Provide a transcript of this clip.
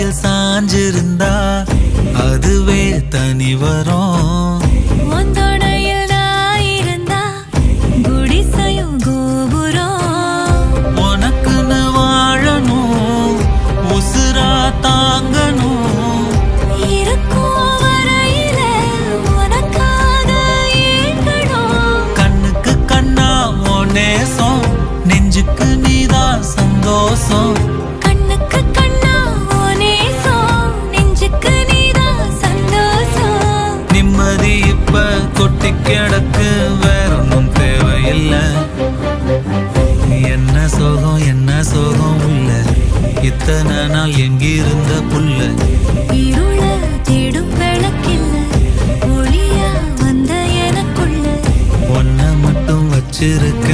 மடியில் சாஞ்சிருந்தா அதுவே தனி வரும். உனக்குன்னு வாழணும், உசுரா தாங்கணும். கண்ணுக்கு கண்ணா ஓ நேசம், நெஞ்சுக்கு நீதான் சந்தோஷம். நிம்மதி இப்ப கொட்டி கிடக்கு, வேற ஒன்றும் தேவையில்லை. என்ன சோகம் என்ன சோகம் உள்ள, இத்தனை நாள் எங்கிருந்த புள்ள. இருள தேடும் விளக்கில்ல, ஒளியா வந்த எனக்குள்ள. ஒன்ன மட்டும் வச்சிருக்க